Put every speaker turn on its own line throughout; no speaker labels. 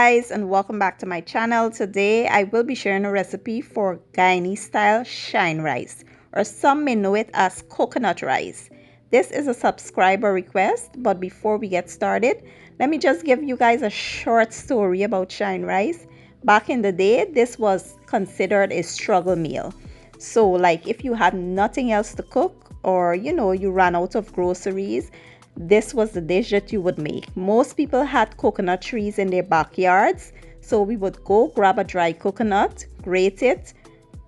guys, and welcome back to my channel. Today I will be sharing a recipe for Guyanese style shine rice, or some may know it as coconut rice. This is a subscriber request, but before we get started, let me just give you guys a short story about shine rice. Back in the day, this was considered a struggle meal. So like if you had nothing else to cook, or you ran out of groceries, this was the dish that you would make. Most people had coconut trees in their backyards, so we would go grab a dry coconut, grate it,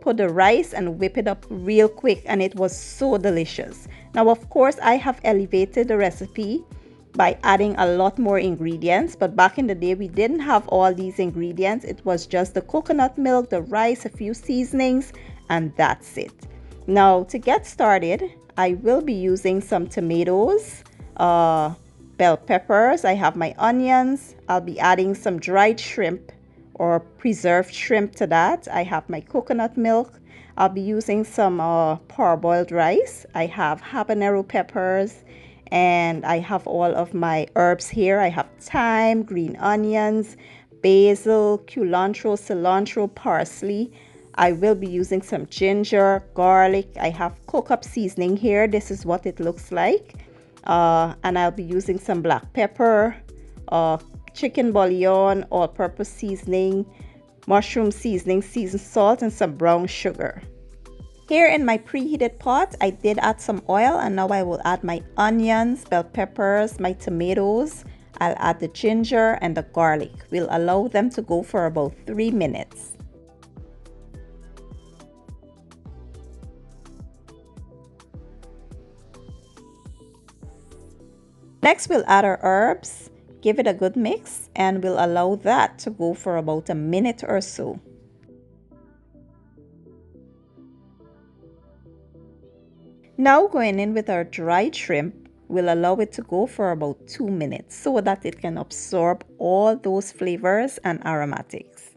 put the rice and whip it up real quick, and it was so delicious. Now of course I have elevated the recipe by adding a lot more ingredients, but back in the day we didn't have all these ingredients. It was just the coconut milk, the rice, a few seasonings, and that's it. Now to get started, I will be using some tomatoes, bell peppers. I have my onions. I'll be adding some dried shrimp or preserved shrimp to that. I have my coconut milk. I'll be using some parboiled rice. I have habanero peppers, and I have all of my herbs here. I have thyme, green onions, basil, culantro, cilantro, parsley. I will be using some ginger, garlic. I have cookup seasoning here. This is what it looks like. And I'll be using some black pepper, chicken bouillon, all-purpose seasoning, mushroom seasoning, seasoned salt, and some brown sugar. Here in my preheated pot, I did add some oil, and now I will add my onions, bell peppers, my tomatoes. I'll add the ginger and the garlic. We'll allow them to go for about 3 minutes. Next, we'll add our herbs, give it a good mix, and we'll allow that to go for about a minute or so. Now going in with our dried shrimp, we'll allow it to go for about 2 minutes so that it can absorb all those flavors and aromatics.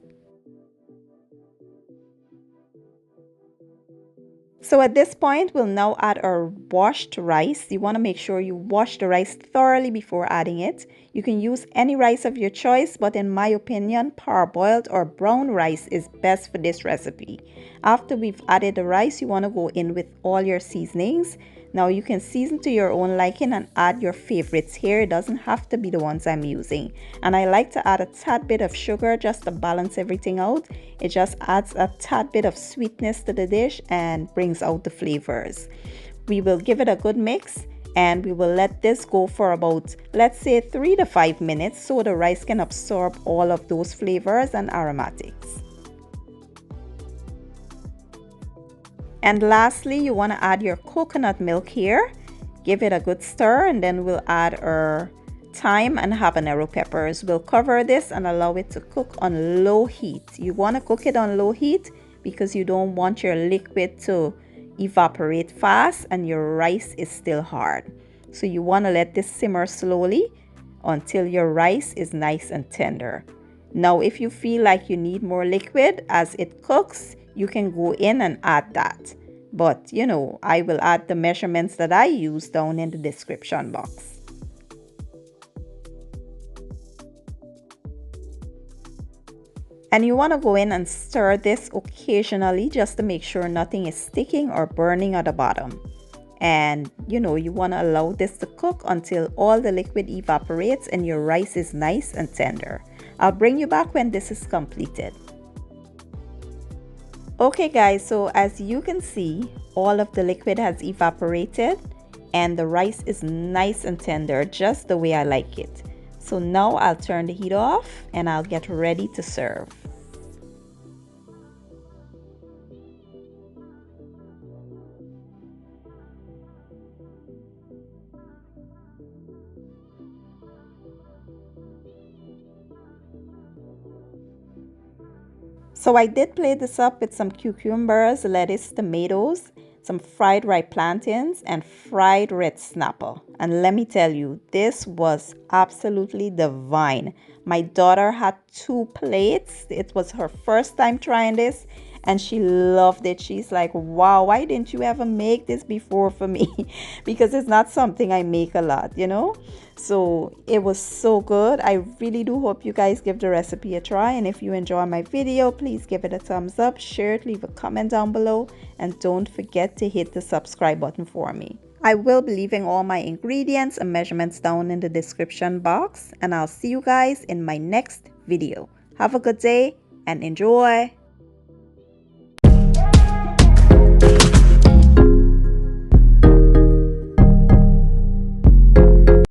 So at this point, we'll now add our washed rice. You want to make sure you wash the rice thoroughly before adding it. You can use any rice of your choice, but in my opinion, parboiled or brown rice is best for this recipe. After we've added the rice, you want to go in with all your seasonings. Now you can season to your own liking and add your favorites here. It doesn't have to be the ones I'm using. And I like to add a tad bit of sugar just to balance everything out. It just adds a tad bit of sweetness to the dish and brings out the flavors. We will give it a good mix, and we will let this go for about, let's say, 3 to 5 minutes so the rice can absorb all of those flavors and aromatics. And lastly, you want to add your coconut milk here. Give it a good stir, and then we'll add our thyme and habanero peppers. We'll cover this and allow it to cook on low heat. You want to cook it on low heat because you don't want your liquid to evaporate fast and your rice is still hard. So you want to let this simmer slowly until your rice is nice and tender. Now if you feel like you need more liquid as it cooks, you can go in and add that. But I will add the measurements that I use down in the description box. And you want to go in and stir this occasionally just to make sure nothing is sticking or burning at the bottom. And you want to allow this to cook until all the liquid evaporates and your rice is nice and tender. I'll bring you back when this is completed. Okay guys, so as you can see, all of the liquid has evaporated and the rice is nice and tender, just the way I like it. So now I'll turn the heat off and I'll get ready to serve. So I did plate this up with some cucumbers, lettuce, tomatoes, some fried ripe plantains, and fried red snapper. And let me tell you, this was absolutely divine. My daughter had 2 plates. It was her first time trying this, and she loved it. She's like, wow, why didn't you ever make this before for me? Because it's not something I make a lot, you know. So it was so good. I really do hope you guys give the recipe a try, and if you enjoy my video, please give it a thumbs up, share it, leave a comment down below, and don't forget to hit the subscribe button for me. I will be leaving all my ingredients and measurements down in the description box, and I'll see you guys in my next video. Have a good day and enjoy!